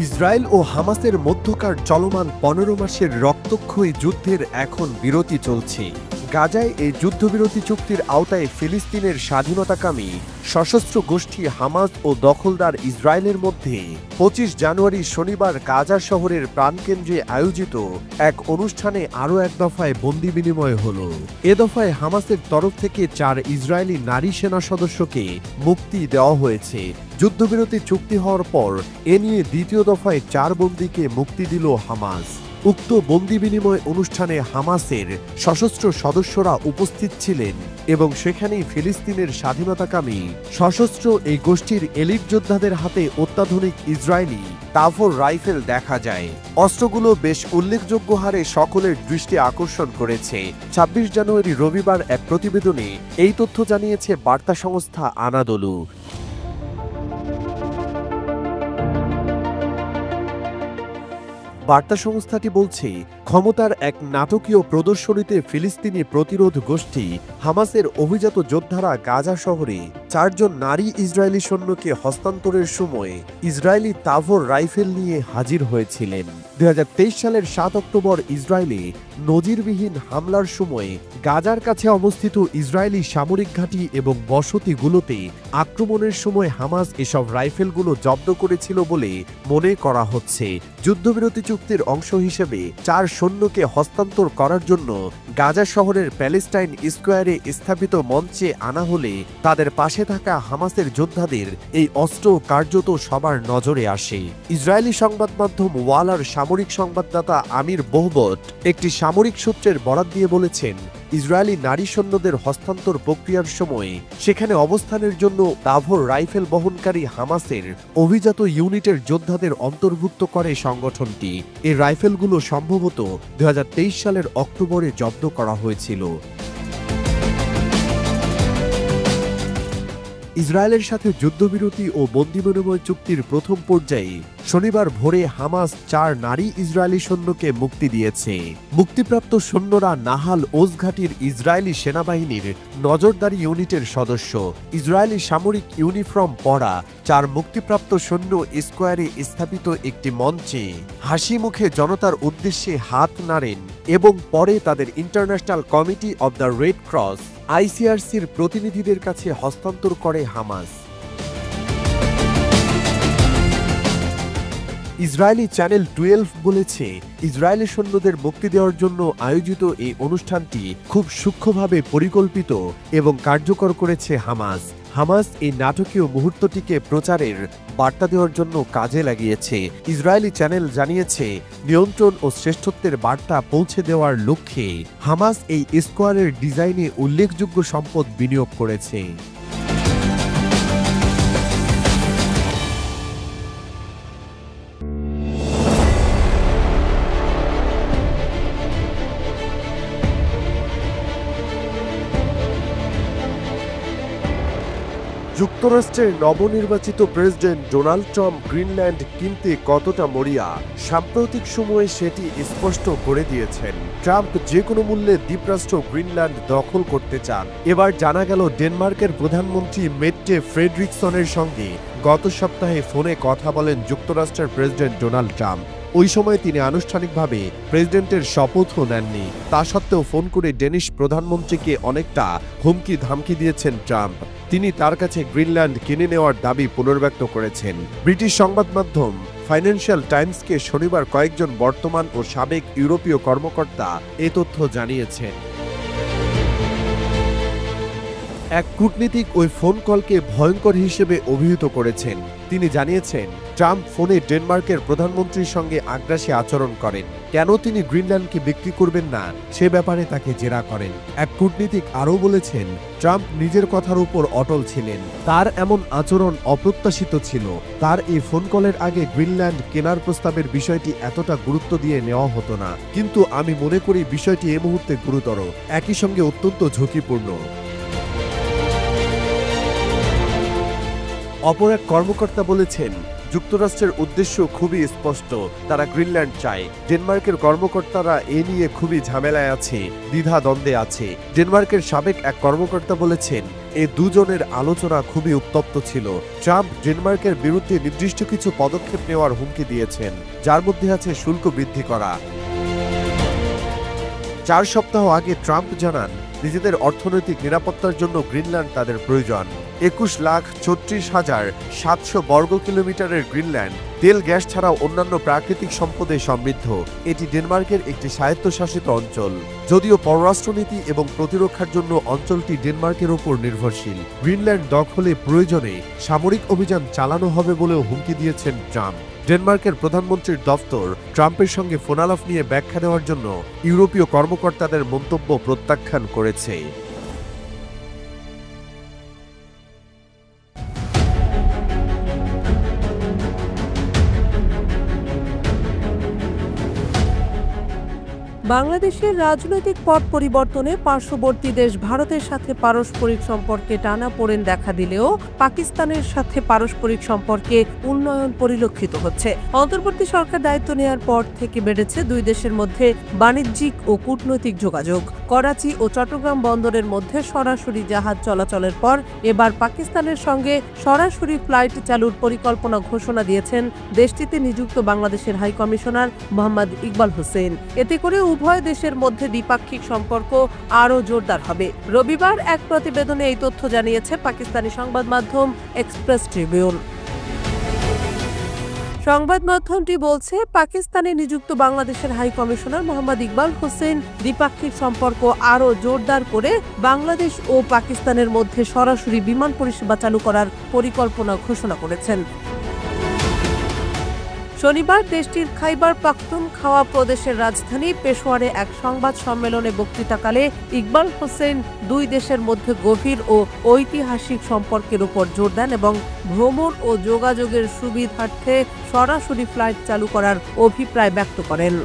Israel ও হামাসের মধ্যকার চলমান ১৫ মাসের রক্তক্ষয়ী যুদ্ধের এখন বিরতি চলছে। গাজায় এই যুদ্ধবিরতি চুক্তির আওতায় ফিলিস্তিনের স্বাধীনতাকামী সশস্ত্র গোষ্ঠী হামাস ও দখলদার ইসরায়েলের মধ্যে ২৫ জানুয়ারি শনিবার গাজা শহরের প্রাণকেন্দ্রে আয়োজিত এক অনুষ্ঠানে আরও এক দফায় বন্দি বিনিময় হল। এ দফায় হামাসের তরফ থেকে ৪ ইসরায়েলি নারী সেনা সদস্যকে মুক্তি দেওয়া হয়েছে। যুদ্ধবিরতি চুক্তি হওয়ার পর এ নিয়ে দ্বিতীয় দফায় ৪ বন্দীকে মুক্তি দিল হামাস। উক্ত বন্দি বিনিময় অনুষ্ঠানে হামাসের সশস্ত্র সদস্যরা উপস্থিত ছিলেন এবং সেখানেই ফিলিস্তিনের স্বাধীনতাকামী সশস্ত্র এই গোষ্ঠীর এলিট যোদ্ধাদের হাতে অত্যাধুনিক ইসরায়েলি তাভর রাইফেল দেখা যায়। অস্ত্রগুলো বেশ উল্লেখযোগ্য হারে সকলের দৃষ্টি আকর্ষণ করেছে। ২৬ জানুয়ারি রবিবার এক প্রতিবেদনে এই তথ্য জানিয়েছে বার্তা সংস্থা আনাদোলু। বার্তা সংস্থাটি বলছে, ক্ষমতার এক নাটকীয় প্রদর্শনীতে ফিলিস্তিনি প্রতিরোধ গোষ্ঠী হামাসের অভিজাত যোদ্ধারা গাজা শহরে ৪ জন নারী ইসরায়েলি সৈন্যকে হস্তান্তরের সময় ইসরায়েলি তাভর রাইফেল নিয়ে হাজির হয়েছিলেন। ২০২৩ সালের ৭ অক্টোবর ইসরায়েলে নজিরবিহীন হামলার সময় গাজার কাছে অবস্থিত ইসরায়েলি সামরিক ঘাঁটি এবং বসতিগুলোতে আক্রমণের সময় হামাস এসব রাইফেলগুলো জব্দ করেছিল বলে মনে করা হচ্ছে। যুদ্ধবিরতি চুক্তির অংশ হিসেবে ৪ সৈন্যকে হস্তান্তর করার জন্য গাজা শহরের প্যালেস্টাইন স্কোয়ারে স্থাপিত মঞ্চে আনা হলে তাদের পাশে থাকা হামাসের যোদ্ধাদের এই অস্ত্র কার্যত সবার নজরে আসে। ইসরায়েলি সংবাদ মাধ্যম ওয়ালার সামরিক সংবাদদাতা আমির বহবত একটি সামরিক সূত্রের বরাত দিয়ে বলেছেন, ইসরায়েলি নারী সৈন্যদের হস্তান্তর প্রক্রিয়ার সময় সেখানে অবস্থানের জন্য তাভর রাইফেল বহনকারী হামাসের অভিজাত ইউনিটের যোদ্ধাদের অন্তর্ভুক্ত করে সংগঠনটি। এই রাইফেলগুলো সম্ভবত ২০২৩ সালের অক্টোবরে জব্দ করা হয়েছিল। ইসরায়েলের সাথে যুদ্ধবিরতি ও বন্দি বিনিময় চুক্তির প্রথম পর্যায়ে শনিবার ভোরে হামাস ৪ নারী ইসরায়েলি সৈন্যকে মুক্তি দিয়েছে। মুক্তিপ্রাপ্ত সৈন্যরা নাহাল ওজ ঘাটির ইসরায়েলি সেনাবাহিনীর নজরদারি ইউনিটের সদস্য। ইসরায়েলি সামরিক ইউনিফর্ম পরা ৪ মুক্তিপ্রাপ্ত সৈন্য স্কোয়ারে স্থাপিত একটি মঞ্চে হাসি মুখে জনতার উদ্দেশ্যে হাত নাড়েন এবং পরে তাদের International Committee of the Red Cross ICRCর প্রতিনিধিদের কাছে হস্তান্তর করে হামাস। ইসরায়েলি চ্যানেল 12 বলেছে, ইসরায়েলি সৈন্যদের মুক্তি দেওয়ার জন্য আয়োজিত এই অনুষ্ঠানটি খুব সূক্ষ্মভাবে পরিকল্পিত এবং কার্যকর করেছে হামাস। হামাস এই নাটকীয় মুহূর্তটিকে প্রচারের বার্তা দেওয়ার জন্য কাজে লাগিয়েছে। ইসরায়েলি চ্যানেল জানিয়েছে, নিয়ন্ত্রণ ও শ্রেষ্ঠত্বের বার্তা পৌঁছে দেওয়ার লক্ষ্যে হামাস এই স্কোয়ারের ডিজাইনে উল্লেখযোগ্য সম্পদ বিনিয়োগ করেছে। যুক্তরাষ্ট্রের নবনির্বাচিত প্রেসিডেন্ট ডোনাল্ড ট্রাম্প গ্রিনল্যান্ড কিনতে কতটা মরিয়া, সাম্প্রতিক সময়ে সেটি স্পষ্ট করে দিয়েছেন। ট্রাম্প যে কোনো মূল্যে দ্বীপরাষ্ট্র গ্রিনল্যান্ড দখল করতে চান। এবার জানা গেল, ডেনমার্কের প্রধানমন্ত্রী মেট্টে ফ্রেডরিকসনের সঙ্গে গত সপ্তাহে ফোনে কথা বলেন যুক্তরাষ্ট্রের প্রেসিডেন্ট ডোনাল্ড ট্রাম্প। ওই সময় তিনি আনুষ্ঠানিকভাবে প্রেসিডেন্টের শপথও নেননি। তা সত্ত্বেও ফোন করে ডেনিশ প্রধানমন্ত্রীকে অনেকটা হুমকি ধামকি দিয়েছেন ট্রাম্প। তিনি তার কাছে গ্রিনল্যান্ড কিনে নেওয়ার দাবি পুনর্ব্যক্ত করেছেন। ব্রিটিশ সংবাদ মাধ্যম ফাইন্যান্সিয়াল টাইমসকে শনিবার কয়েকজন বর্তমান ও সাবেক ইউরোপীয় কর্মকর্তা এ তথ্য জানিয়েছেন। এক কূটনীতিক ওই ফোন কলকে ভয়ঙ্কর হিসেবে অভিহিত করেছেন। তিনি জানিয়েছেন, ট্রাম্প ফোনে ডেনমার্কের প্রধানমন্ত্রীর সঙ্গে আগ্রাসী আচরণ করেন। কেন তিনি গ্রিনল্যান্ডকে বিক্রি করবেন না সে ব্যাপারে তাকে জেরা করেন। এক কূটনীতিক আরও বলেছেন, ট্রাম্প নিজের কথার উপর অটল ছিলেন। তার এমন আচরণ অপ্রত্যাশিত ছিল। তার এই ফোন কলের আগে গ্রিনল্যান্ড কেনার প্রস্তাবের বিষয়টি এতটা গুরুত্ব দিয়ে নেওয়া হতো না। কিন্তু আমি মনে করি বিষয়টি এই মুহূর্তে গুরুতর, একই সঙ্গে অত্যন্ত ঝুঁকিপূর্ণ। অপর এক কর্মকর্তা বলেছেন, যুক্তরাষ্ট্রের উদ্দেশ্য খুবই স্পষ্ট, তারা গ্রিনল্যান্ড চায়। ডেনমার্কের কর্মকর্তারা এ নিয়ে খুবই ঝামেলায় আছে, দ্বিধাদ্বন্দ্বে আছে। ডেনমার্কের সাবেক এক কর্মকর্তা বলেছেন, এ দুজনের আলোচনা খুবই উত্তপ্ত ছিল। ট্রাম্প ডেনমার্কের বিরুদ্ধে নির্দিষ্ট কিছু পদক্ষেপ নেওয়ার হুমকি দিয়েছেন, যার মধ্যে আছে শুল্ক বৃদ্ধি করা। 4 সপ্তাহ আগে ট্রাম্প জানান, নিজেদের অর্থনৈতিক নিরাপত্তার জন্য গ্রিনল্যান্ড তাদের প্রয়োজন। 21,36,700 বর্গ কিলোমিটারের গ্রিনল্যান্ড তেল গ্যাস ছাড়াও অন্যান্য প্রাকৃতিক সম্পদে সমৃদ্ধ। এটি ডেনমার্কের একটি স্বায়ত্তশাসিত অঞ্চল। যদিও পররাষ্ট্রনীতি এবং প্রতিরক্ষার জন্য অঞ্চলটি ডেনমার্কের উপর নির্ভরশীল। গ্রিনল্যান্ড দখলে প্রয়োজনে সামরিক অভিযান চালানো হবে বলেও হুমকি দিয়েছেন ট্রাম্প। ডেনমার্কের প্রধানমন্ত্রীর দফতর ট্রাম্পের সঙ্গে ফোনালাপ নিয়ে ব্যাখ্যা দেওয়ার জন্য ইউরোপীয় কর্মকর্তাদের মন্তব্য প্রত্যাখ্যান করেছে। বাংলাদেশের রাজনৈতিক পট পরিবর্তনে পার্শ্ববর্তী দেশ ভারতের সাথে পারস্পরিক সম্পর্কে টানাপোড়েন দেখা দিলেও পাকিস্তানের সাথে পারস্পরিক সম্পর্কে উন্নয়ন পরিলক্ষিত হচ্ছে। অন্তর্বর্তী সরকার দায়িত্ব নেওয়ার পর থেকে বেড়েছে দুই দেশের মধ্যে বাণিজ্যিক ও কূটনৈতিক যোগাযোগ। করাচি ও চট্টগ্রাম বন্দরের মধ্যে সরাসরি জাহাজ চলাচলের পর এবার পাকিস্তানের সঙ্গে সরাসরি ফ্লাইট চালুর পরিকল্পনা ঘোষণা দিয়েছেন দেশটিতে নিযুক্ত বাংলাদেশের হাই কমিশনার মোহাম্মদ ইকবাল হোসেন। এতে করে উভয় দেশের মধ্যে দ্বিপাক্ষিক সম্পর্ক আরও জোরদার হবে। রবিবার এক প্রতিবেদনে এই তথ্য জানিয়েছে পাকিস্তানি সংবাদ মাধ্যম এক্সপ্রেস ট্রিবিউন। সংবাদ মাধ্যমটি বলছে, পাকিস্তানে নিযুক্ত বাংলাদেশের হাই কমিশনার মোহাম্মদ ইকবাল হোসেন দ্বিপাক্ষিক সম্পর্ক আরও জোরদার করে বাংলাদেশ ও পাকিস্তানের মধ্যে সরাসরি বিমান পরিষেবা চালু করার পরিকল্পনা ঘোষণা করেছেন। শনিবার দেশটির খাইবার পাখতুনখাওয়া প্রদেশের রাজধানী পেশোয়ারে এক সংবাদ সম্মেলনে বক্তৃতাকালে ইকবাল হোসেন দুই দেশের মধ্যে গভীর ও ঐতিহাসিক সম্পর্কের উপর জোর দেন এবং ভ্রমণ ও যোগাযোগের সুবিধার্থে সরাসরি ফ্লাইট চালু করার অভিপ্রায় ব্যক্ত করেন।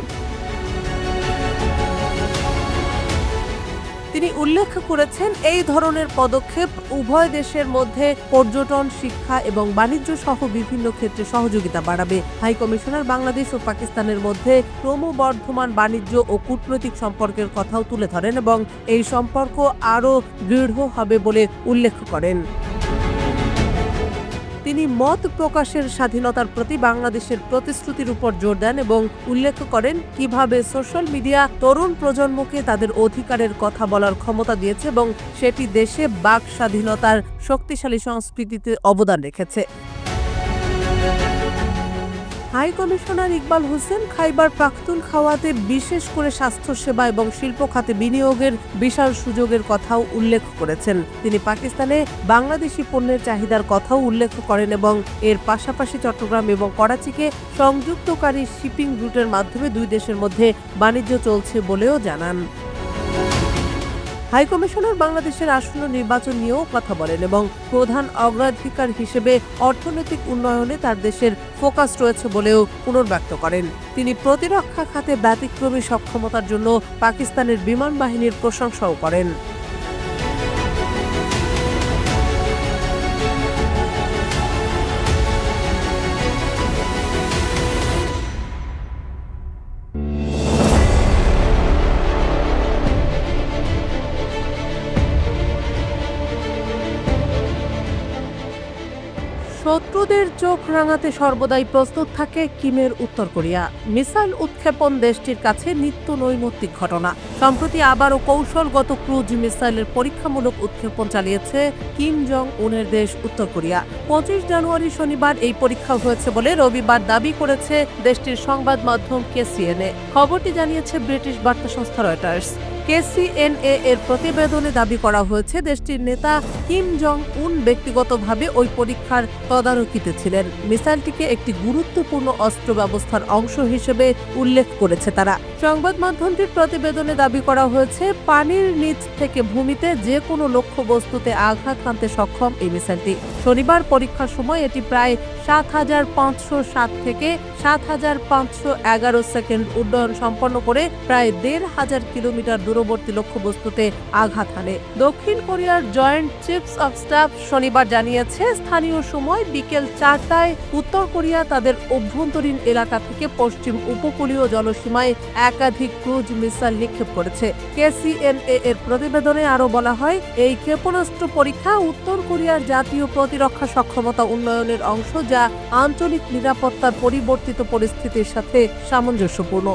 তিনি উল্লেখ করেছেন, এই ধরনের পদক্ষেপ উভয় দেশের মধ্যে পর্যটন, শিক্ষা এবং বাণিজ্য সহ বিভিন্ন ক্ষেত্রে সহযোগিতা বাড়াবে। হাই কমিশনার বাংলাদেশ ও পাকিস্তানের মধ্যে ক্রমবর্ধমান বাণিজ্য ও কূটনৈতিক সম্পর্কের কথাও তুলে ধরেন এবং এই সম্পর্ক আরও দৃঢ় হবে বলে উল্লেখ করেন। তিনি মত প্রকাশের স্বাধীনতার প্রতি বাংলাদেশের প্রতিশ্রুতির উপর জোর দেন এবং উল্লেখ করেন কিভাবে সোশ্যাল মিডিয়া তরুণ প্রজন্মকে তাদের অধিকারের কথা বলার ক্ষমতা দিয়েছে এবং সেটি দেশে বাক স্বাধীনতার শক্তিশালী সংস্কৃতিতে অবদান রেখেছে। হাই কমিশনার ইকবাল হোসেন খাইবার পাখতুনখাওয়াতে বিশেষ করে স্বাস্থ্যসেবা এবং শিল্প খাতে বিনিয়োগের বিশাল সুযোগের কথাও উল্লেখ করেছেন। তিনি পাকিস্তানে বাংলাদেশি পণ্যের চাহিদার কথাও উল্লেখ করেন এবং এর পাশাপাশি চট্টগ্রাম এবং করাচিকে সংযুক্তকারী শিপিং রুটের মাধ্যমে দুই দেশের মধ্যে বাণিজ্য চলছে বলেও জানান। হাই কমিশনার বাংলাদেশের আসন্ন নির্বাচন নিয়েও কথা বলেন এবং প্রধান অগ্রাধিকার হিসেবে অর্থনৈতিক উন্নয়নে তার দেশের ফোকাস রয়েছে বলেও পুনর্ব্যক্ত করেন। তিনি প্রতিরক্ষা খাতে ব্যতিক্রমী সক্ষমতার জন্য পাকিস্তানের বিমান বাহিনীর প্রশংসাও করেন। শত্রুদের চোখ রাঙাতে সর্বদাই প্রস্তুত থাকে কিমের উত্তর কোরিয়া। মিসাইল উৎক্ষেপণ দেশটির কাছে নিত্য নৈমিত্তিক ঘটনা। সম্প্রতি আবারও কৌশলগত ক্রুজ মিসাইলের পরীক্ষামূলক উৎক্ষেপণ চালিয়েছে কিম জং উনের দেশ উত্তর কোরিয়া। 25 জানুয়ারি শনিবার এই পরীক্ষা হয়েছে বলে রবিবার দাবি করেছে দেশটির সংবাদ মাধ্যম কেসিএনএ। খবরটি জানিয়েছে ব্রিটিশ বার্তা সংস্থা রয়টার্স। কেসিএনএ এর প্রতিবেদনে দাবি করা হয়েছে, দেশটির নেতা কিম জং উন ব্যক্তিগতভাবে ওই পরীক্ষার তদারকিতে ছিলেন। মিসাইলটিকে একটি গুরুত্বপূর্ণ অস্ত্র ব্যবস্থার অংশ হিসেবে উল্লেখ করেছে তারা। সংবাদ মাধ্যমটির প্রতিবেদনে দাবি করা হয়েছে, পানির নিচ থেকে ভূমিতে যে কোনো লক্ষ্যবস্তুতে আঘাত হানতে সক্ষম এই মিসাইলটি। শনিবার পরীক্ষার সময় এটি প্রায় ৭৫০৭ থেকে ৭৫১১ সেকেন্ড উড্ডয়ন সম্পন্ন করে প্রায় ১৫০০ কিলোমিটার দূরবর্তী লক্ষ্যবস্তুতে আঘাত হানে। দক্ষিণ কোরিয়ার জয়েন্ট চিফস অব স্টাফ শনিবার জানিয়েছে, স্থানীয় সময় বিকেল ৪টায় উত্তর কোরিয়া তাদের অভ্যন্তরীণ এলাকা থেকে পশ্চিম উপকূলীয় জলসীমায় একাধিক ক্রুজ মিসাইল নিক্ষেপ করেছে। KCNA এর প্রতিবেদনে আরও বলা হয়, এই ক্ষেপণাস্ত্র পরীক্ষা উত্তর কোরিয়ার জাতীয় প্রতিরক্ষা সক্ষমতা উন্নয়নের অংশ, যা আঞ্চলিক নিরাপত্তার পরিবর্তিত পরিস্থিতির সাথে সামঞ্জস্যপূর্ণ।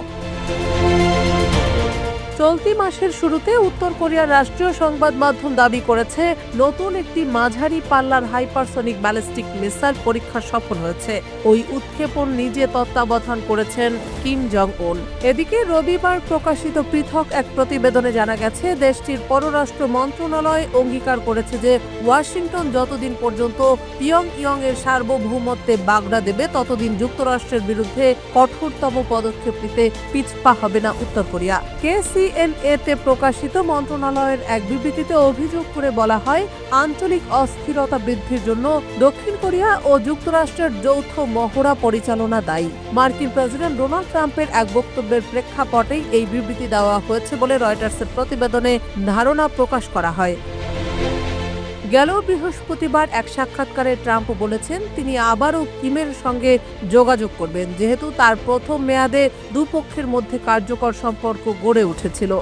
চলতি মাসের শুরুতে উত্তর কোরিয়ার রাষ্ট্রীয় সংবাদ মাধ্যম দাবি করেছে, নতুন একটি মাঝারি পাল্লার হাইপারসনিক ব্যালিস্টিক মিসাইল পরীক্ষা সফল হয়েছে। ওই উৎক্ষেপণ নিজে তত্ত্বাবধান করেছেন কিম জং উন। এদিকে রবিবার প্রকাশিত পৃথক এক প্রতিবেদনে জানা গেছে, দেশটির পররাষ্ট্র মন্ত্রণালয় অঙ্গীকার করেছে যে ওয়াশিংটন যতদিন পর্যন্ত পিয়ংইয়ং এর সার্বভৌমত্বে বাগড়া দেবে, ততদিন যুক্তরাষ্ট্রের বিরুদ্ধে কঠোরতম পদক্ষেপ নিতে পিছপা হবে না উত্তর কোরিয়া। KCNA-তে প্রকাশিত মন্ত্রণালয়ের এক বিবৃতিতে অভিযোগ করে বলা হয়, আঞ্চলিক অস্থিরতা বৃদ্ধির জন্য দক্ষিণ কোরিয়া ও যুক্তরাষ্ট্রের যৌথ মহড়া পরিচালনা দায়ী। মার্কিন প্রেসিডেন্ট ডোনাল্ড ট্রাম্পের এক বক্তব্যের প্রেক্ষাপটেই এই বিবৃতি দেওয়া হয়েছে বলে রয়টার্সের প্রতিবেদনে ধারণা প্রকাশ করা হয়। গেল বৃহস্পতিবার এক সাক্ষাৎকারে ট্রাম্প বলেছেন, তিনি আবারও কিমের সঙ্গে যোগাযোগ করবেন, যেহেতু তার প্রথম মেয়াদে দুপক্ষের মধ্যে কার্যকর সম্পর্ক গড়ে উঠেছিল।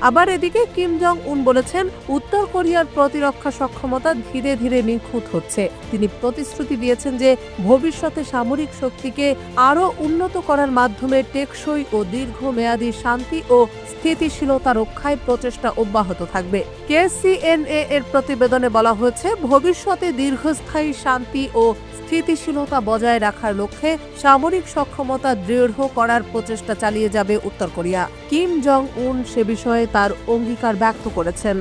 আবার এদিকে কিম জং উন বলেছেন, উত্তর কোরিয়ার প্রতিরক্ষা সক্ষমতা ধীরে ধীরে নিখুঁত হচ্ছে। তিনি প্রতিশ্রুতি দিয়েছেন যে ভবিষ্যতে সামরিক শক্তিকে আরও উন্নত করার মাধ্যমে টেকসই ও দীর্ঘমেয়াদী শান্তি ও স্থিতিশীলতা রক্ষায় প্রচেষ্টা অব্যাহত থাকবে। KCNA এর প্রতিবেদনে বলা হয়েছে, ভবিষ্যতে দীর্ঘস্থায়ী শান্তি ও স্থিতিশীলতা বজায় রাখার লক্ষ্যে সামরিক সক্ষমতা দৃঢ় করার প্রচেষ্টা চালিয়ে যাবে উত্তর কোরিয়া। কিম জং উন সে বিষয়ে তার অঙ্গীকার ব্যক্ত করেছেন।